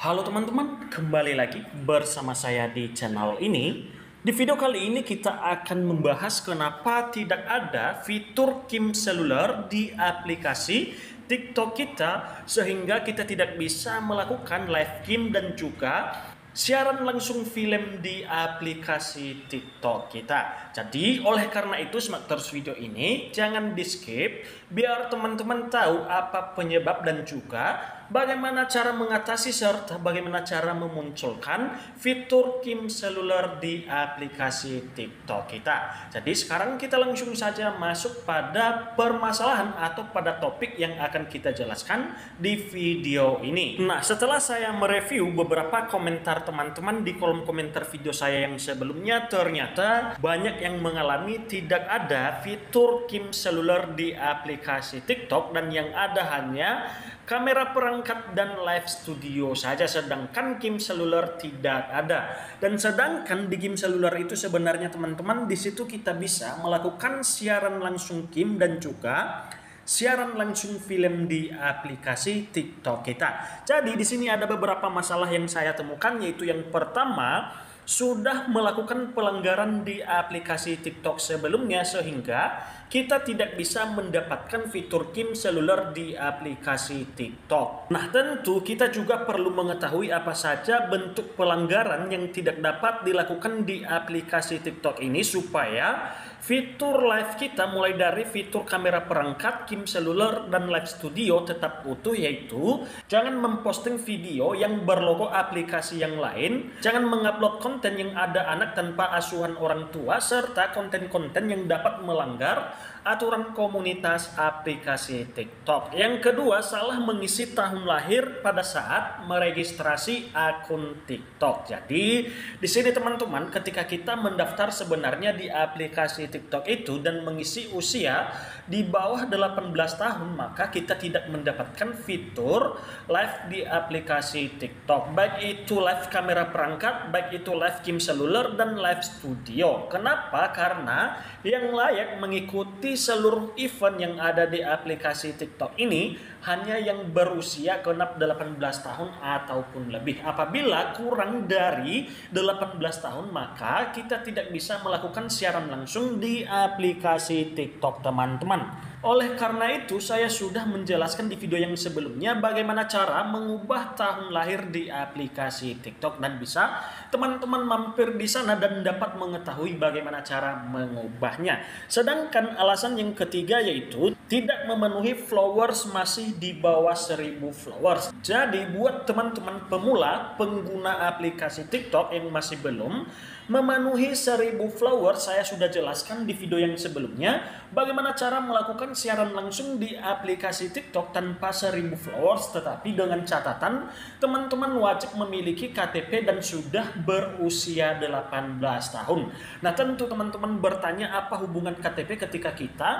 Halo teman-teman, kembali lagi bersama saya di channel ini. Di video kali ini kita akan membahas kenapa tidak ada fitur KIM seluler di aplikasi TikTok kita sehingga kita tidak bisa melakukan live KIM dan juga siaran langsung film di aplikasi TikTok kita. Jadi oleh karena itu simak terus video ini, jangan di skip biar teman-teman tahu apa penyebab dan juga bagaimana cara mengatasi serta bagaimana cara memunculkan fitur KIM seluler di aplikasi TikTok kita. Jadi sekarang kita langsung saja masuk pada permasalahan atau pada topik yang akan kita jelaskan di video ini. Nah, setelah saya mereview beberapa komentar teman-teman di kolom komentar video saya yang sebelumnya, ternyata banyak yang mengalami tidak ada fitur KIM seluler di aplikasi TikTok dan yang ada hanya kamera perangkat dan live studio saja, sedangkan KIM seluler tidak ada. Dan sedangkan di KIM seluler itu sebenarnya teman-teman di situ kita bisa melakukan siaran langsung KIM dan juga siaran langsung film di aplikasi TikTok kita. Jadi di sini ada beberapa masalah yang saya temukan, yaitu yang pertama, sudah melakukan pelanggaran di aplikasi TikTok sebelumnya sehingga kita tidak bisa mendapatkan fitur KIM seluler di aplikasi TikTok. Nah, tentu kita juga perlu mengetahui apa saja bentuk pelanggaran yang tidak dapat dilakukan di aplikasi TikTok ini supaya fitur live kita mulai dari fitur kamera perangkat, KIM seluler, dan live studio tetap utuh, yaitu jangan memposting video yang berlogo aplikasi yang lain, jangan mengupload konten yang ada anak tanpa asuhan orang tua, serta konten-konten yang dapat melanggar aturan komunitas aplikasi TikTok. Yang kedua, salah mengisi tahun lahir pada saat meregistrasi akun TikTok. Jadi, di sini teman-teman, ketika kita mendaftar sebenarnya di aplikasi TikTok itu dan mengisi usia di bawah 18 tahun, maka kita tidak mendapatkan fitur live di aplikasi TikTok. Baik itu live kamera perangkat, baik itu live KIM seluler dan live studio. Kenapa? Karena yang layak mengikuti seluruh event yang ada di aplikasi TikTok ini hanya yang berusia genap 18 tahun ataupun lebih. Apabila kurang dari 18 tahun, maka kita tidak bisa melakukan siaran langsung di aplikasi TikTok, teman-teman. Oleh karena itu, saya sudah menjelaskan di video yang sebelumnya bagaimana cara mengubah tahun lahir di aplikasi TikTok, dan bisa teman-teman mampir di sana dan dapat mengetahui bagaimana cara mengubahnya. Sedangkan alasan yang ketiga yaitu tidak memenuhi followers masih di bawah 1000 followers. Jadi buat teman-teman pemula pengguna aplikasi TikTok yang masih belum memenuhi 1000 followers, saya sudah jelaskan di video yang sebelumnya bagaimana cara melakukan siaran langsung di aplikasi TikTok tanpa 1000 followers, tetapi dengan catatan teman-teman wajib memiliki KTP dan sudah berusia 18 tahun. Nah, tentu teman-teman bertanya apa hubungan KTP ketika kita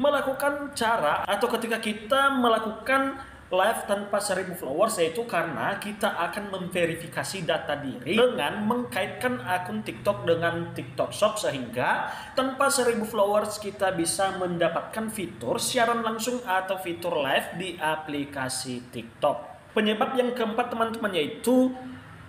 melakukan cara atau ketika kita melakukan live tanpa 1000 followers, yaitu karena kita akan memverifikasi data diri dengan mengkaitkan akun TikTok dengan TikTok Shop sehingga tanpa 1000 followers kita bisa mendapatkan fitur siaran langsung atau fitur live di aplikasi TikTok. Penyebab yang keempat teman-teman yaitu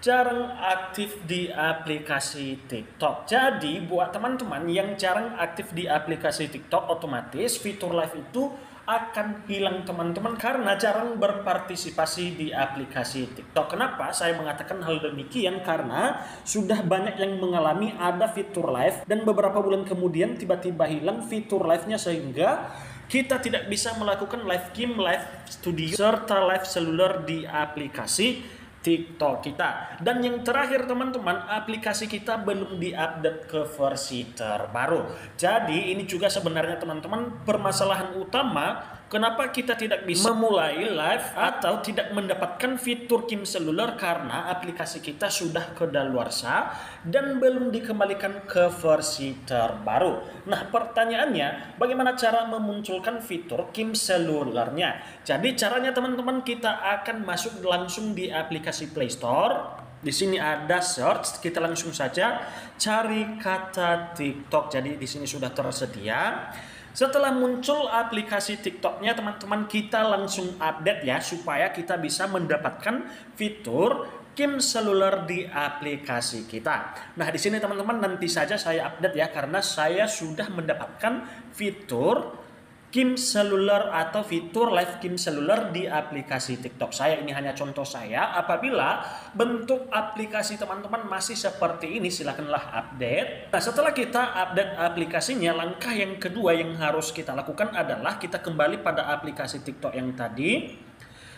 jarang aktif di aplikasi TikTok. Jadi buat teman-teman yang jarang aktif di aplikasi TikTok, otomatis fitur live itu akan hilang teman-teman karena jarang berpartisipasi di aplikasi TikTok. Kenapa saya mengatakan hal demikian? Karena sudah banyak yang mengalami ada fitur live dan beberapa bulan kemudian tiba-tiba hilang fitur live-nya sehingga kita tidak bisa melakukan live KIM, live studio, serta live seluler di aplikasi TikTok kita. Dan yang terakhir teman-teman, aplikasi kita belum diupdate ke versi terbaru. Jadi ini juga sebenarnya teman-teman permasalahan utama kenapa kita tidak bisa memulai live atau tidak mendapatkan fitur KIM seluler, karena aplikasi kita sudah kedaluarsa dan belum dikembalikan ke versi terbaru. Nah, pertanyaannya bagaimana cara memunculkan fitur KIM selulernya? Jadi caranya teman-teman, kita akan masuk langsung di aplikasi Play Store. Di sini ada search, kita langsung saja cari kata TikTok. Jadi di sini sudah tersedia. Setelah muncul aplikasi TikToknya teman-teman, kita langsung update ya supaya kita bisa mendapatkan fitur KIM seluler di aplikasi kita. Nah, di sini teman-teman nanti saja saya update ya karena saya sudah mendapatkan fitur KIM seluler atau fitur live KIM seluler di aplikasi TikTok saya. Ini hanya contoh saya. Apabila bentuk aplikasi teman-teman masih seperti ini, silakanlah update. Nah, setelah kita update aplikasinya, langkah yang kedua yang harus kita lakukan adalah kita kembali pada aplikasi TikTok yang tadi.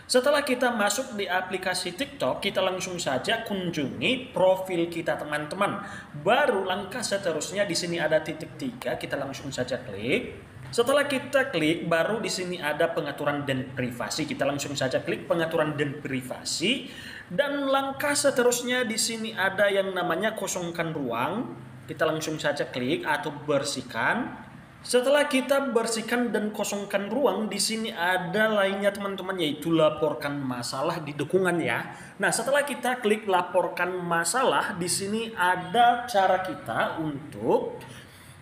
Setelah kita masuk di aplikasi TikTok, kita langsung saja kunjungi profil kita teman-teman. Baru langkah seterusnya di sini ada titik 3, kita langsung saja klik. Setelah kita klik, baru di sini ada pengaturan dan privasi. Kita langsung saja klik pengaturan dan privasi. Dan langkah seterusnya di sini ada yang namanya kosongkan ruang. Kita langsung saja klik atau bersihkan. Setelah kita bersihkan dan kosongkan ruang, di sini ada lainnya teman-teman, yaitu laporkan masalah di dukungan ya. Nah, setelah kita klik laporkan masalah, di sini ada cara kita untuk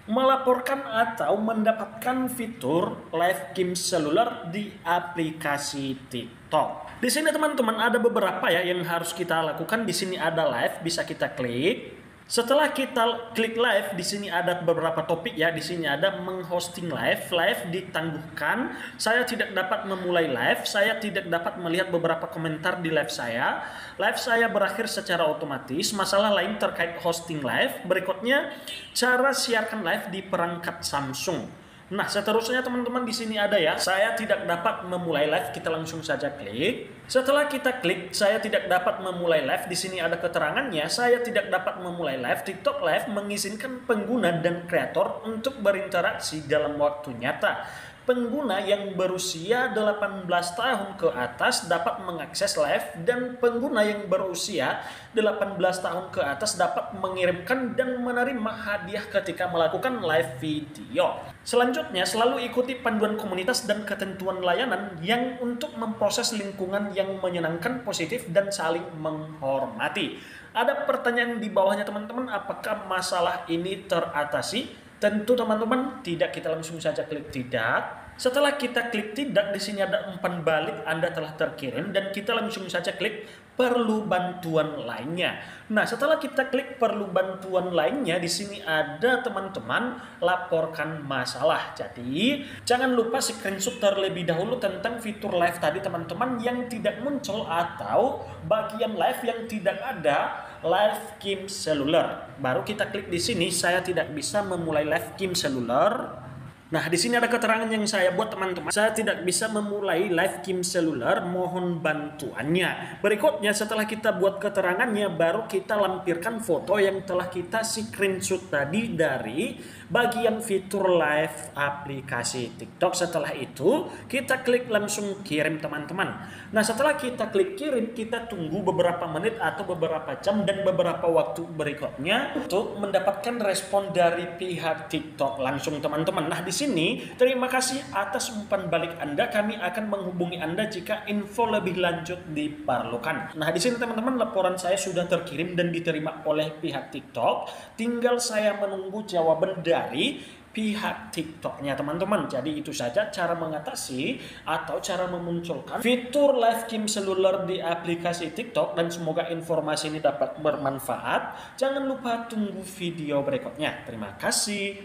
melaporkan atau mendapatkan fitur live KIM seluler di aplikasi TikTok. Di sini teman-teman ada beberapa ya yang harus kita lakukan. Di sini ada live, bisa kita klik. Setelah kita klik live, di sini ada beberapa topik ya. Di sini ada menghosting live, live ditangguhkan. Saya tidak dapat memulai live, saya tidak dapat melihat beberapa komentar di live saya. Live saya berakhir secara otomatis. Masalah lain terkait hosting live. Berikutnya, cara siarkan live di perangkat Samsung. Nah, seterusnya teman-teman di sini ada ya. Saya tidak dapat memulai live, kita langsung saja klik. Setelah kita klik, saya tidak dapat memulai live. Di sini ada keterangannya, saya tidak dapat memulai live. TikTok Live mengizinkan pengguna dan kreator untuk berinteraksi dalam waktu nyata. Pengguna yang berusia 18 tahun ke atas dapat mengakses live dan pengguna yang berusia 18 tahun ke atas dapat mengirimkan dan menerima hadiah ketika melakukan live video. Selanjutnya, selalu ikuti panduan komunitas dan ketentuan layanan yang untuk memproses lingkungan yang menyenangkan, positif, dan saling menghormati. Ada pertanyaan di bawahnya teman-teman, apakah masalah ini teratasi? Tentu teman-teman tidak, kita langsung saja klik tidak. Setelah kita klik tidak, di sini ada umpan balik Anda telah terkirim dan kita langsung saja klik perlu bantuan lainnya. Nah, setelah kita klik perlu bantuan lainnya, di sini ada teman-teman laporkan masalah. Jadi, jangan lupa screenshot terlebih dahulu tentang fitur live tadi teman-teman yang tidak muncul atau bagian live yang tidak ada live KIM seluler. Baru kita klik di sini, saya tidak bisa memulai live KIM seluler. Nah, di sini ada keterangan yang saya buat teman-teman. Saya tidak bisa memulai live KIM seluler, mohon bantuannya. Berikutnya setelah kita buat keterangannya, baru kita lampirkan foto yang telah kita screenshot tadi dari bagian fitur live aplikasi TikTok. Setelah itu, kita klik langsung kirim teman-teman. Nah, setelah kita klik kirim, kita tunggu beberapa menit atau beberapa jam dan beberapa waktu berikutnya untuk mendapatkan respon dari pihak TikTok langsung teman-teman. Nah, di sini terima kasih atas umpan balik Anda. Kami akan menghubungi Anda jika info lebih lanjut diperlukan. Nah, di sini teman-teman laporan saya sudah terkirim dan diterima oleh pihak TikTok. Tinggal saya menunggu jawaban dari pihak TikToknya teman-teman. Jadi itu saja cara mengatasi atau cara memunculkan fitur live KIM seluler di aplikasi TikTok dan semoga informasi ini dapat bermanfaat. Jangan lupa tunggu video berikutnya. Terima kasih.